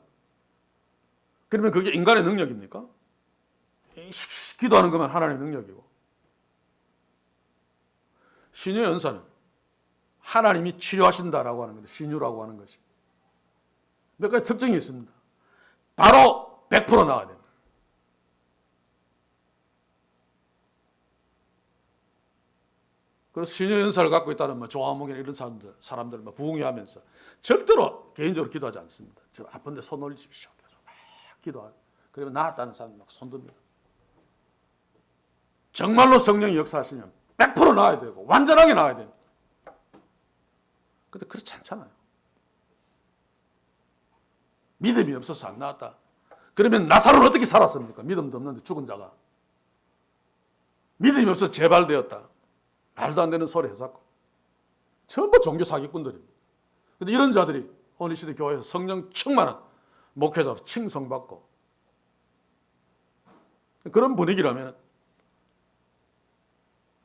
그러면 그게 인간의 능력입니까? 기도하는 것만 하나님의 능력이고, 신유 연사는 하나님이 치료하신다라고 하는 건데, 신유라고 하는 것이 몇 가지 특징이 있습니다. 바로 100% 나와야 됩니다. 그래서 신유 연사를 갖고 있다는 조화목이나 이런 사람들 부흥회하면서 절대로 개인적으로 기도하지 않습니다. 저 아픈데 손 올리십시오. 계속 막 기도하고. 그러면 나았다는 사람들 막 손 듭니다. 정말로 성령이 역사하시면 100% 나아야 되고 완전하게 나아야 됩니다. 근데 그렇지 않잖아요. 믿음이 없어서 안 나았다. 그러면 나사로는 어떻게 살았습니까? 믿음도 없는데 죽은 자가. 믿음이 없어서 재발되었다. 말도 안 되는 소리 해서 전부 종교 사기꾼들입니다. 근데 이런 자들이 오늘 시대 교회에서 성령 충만한 목회자로 칭송받고 그런 분위기라면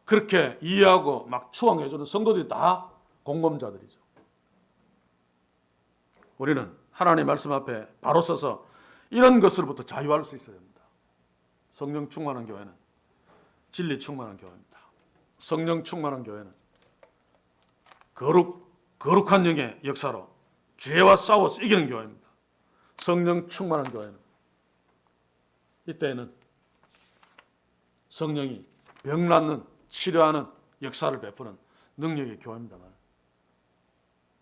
그렇게 이해하고 막 추앙해주는 성도들이 다 공범자들이죠. 우리는 하나님의 말씀 앞에 바로 서서 이런 것으로부터 자유할 수 있어야 됩니다. 성령 충만한 교회는 진리 충만한 교회입니다. 성령 충만한 교회는 거룩한 영의 역사로 죄와 싸워서 이기는 교회입니다. 성령 충만한 교회는 이때에는 성령이 병 낫는 치료하는 역사를 베푸는 능력의 교회입니다만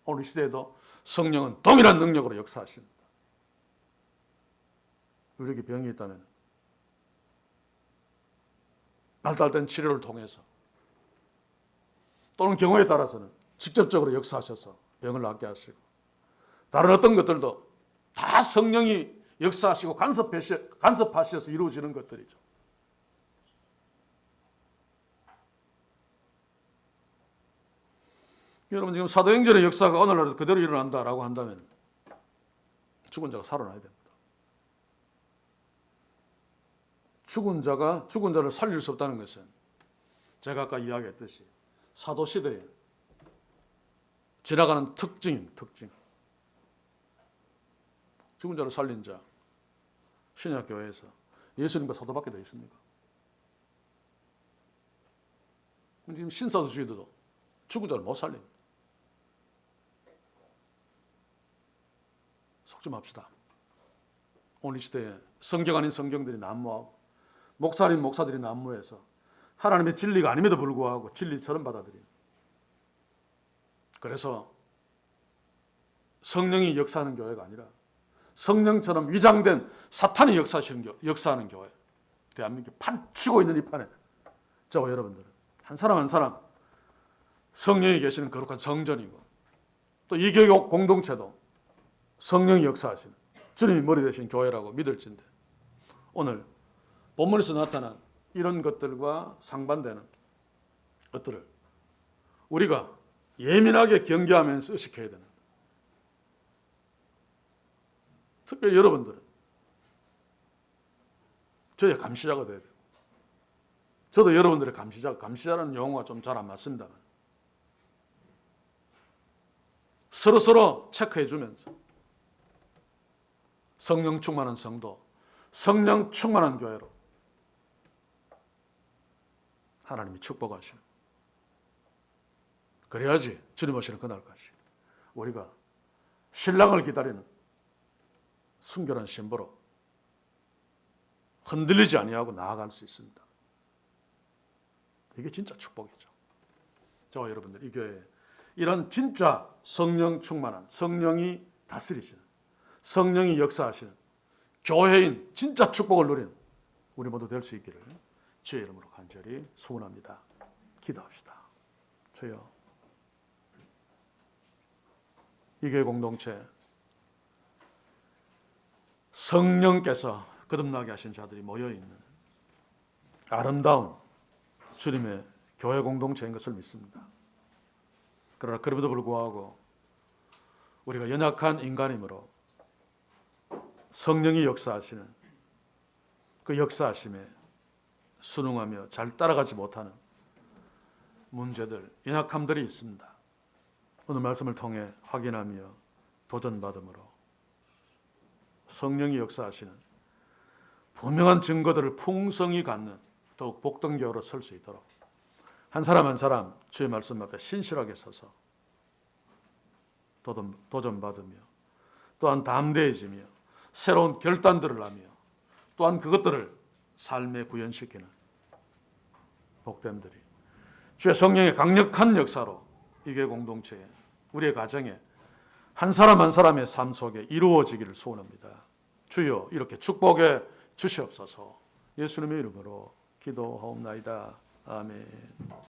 오늘 이 시대에도 성령은 동일한 능력으로 역사하십니다. 우리에게 병이 있다면 발달된 치료를 통해서 또는 경우에 따라서는 직접적으로 역사하셔서 병을 낫게 하시고 다른 어떤 것들도 다 성령이 역사하시고 간섭하셔서 이루어지는 것들이죠. 여러분 지금 사도행전의 역사가 오늘날도 그대로 일어난다라고 한다면 죽은 자가 살아나야 됩니다. 죽은 자를 살릴 수 없다는 것은 제가 아까 이야기했듯이 사도시대에 지나가는 특징입니다. 특징. 죽은 자를 살린 자 신약교회에서 예수님과 사도밖에 더 있습니까? 지금 신사도주의도 죽은 자를 못 살립니다. 속지 맙시다. 오늘 이 시대에 성경 아닌 성경들이 난무하고 목사 아닌 목사들이 난무해서 하나님의 진리가 아님에도 불구하고 진리처럼 받아들이는, 그래서 성령이 역사하는 교회가 아니라 성령처럼 위장된 사탄이 역사하는 교회, 대한민국에 판치고 있는 이 판에 저와 여러분들은 한 사람 한 사람 성령이 계시는 거룩한 성전이고 또 이 교회 공동체도 성령이 역사하시는 주님이 머리 되신 교회라고 믿을진데 오늘 본문에서 나타난 이런 것들과 상반되는 것들을 우리가 예민하게 경계하면서 의식해야 되는, 특별히 여러분들은 저의 감시자가 돼야 되고 저도 여러분들의 감시자라는 용어가 좀 잘 안 맞습니다만 서로 체크해 주면서 성령 충만한 성도, 성령 충만한 교회로 하나님이 축복하시는, 그래야지 주님 오시는 그날까지 우리가 신랑을 기다리는 순결한 신부로 흔들리지 아니하고 나아갈 수 있습니다. 이게 진짜 축복이죠. 저와 여러분들 이 교회에 이런 진짜 성령 충만한, 성령이 다스리시는, 성령이 역사하시는 교회인 진짜 축복을 누리는 우리 모두 될 수 있기를 주의 이름으로 간절히 소원합니다. 기도합시다. 주여, 이 교회 공동체 성령께서 거듭나게 하신 자들이 모여있는 아름다운 주님의 교회 공동체인 것을 믿습니다. 그러나 그럼에도 불구하고 우리가 연약한 인간이므로 성령이 역사하시는 그 역사하심에 순응하며 잘 따라가지 못하는 문제들, 연약함들이 있습니다. 오늘 말씀을 통해 확인하며 도전받음으로 성령이 역사하시는 분명한 증거들을 풍성히 갖는 더욱 복된 교회로 설 수 있도록 한 사람 한 사람 주의 말씀 앞에 신실하게 서서 도전받으며 또한 담대해지며 새로운 결단들을 하며 또한 그것들을 삶에 구현시키는 복됨들이 주의 성령의 강력한 역사로 이 교회 공동체에, 우리의 가정에, 한 사람 한 사람의 삶 속에 이루어지기를 소원합니다. 주여 이렇게 축복해 주시옵소서. 예수님의 이름으로 기도하옵나이다. 아멘.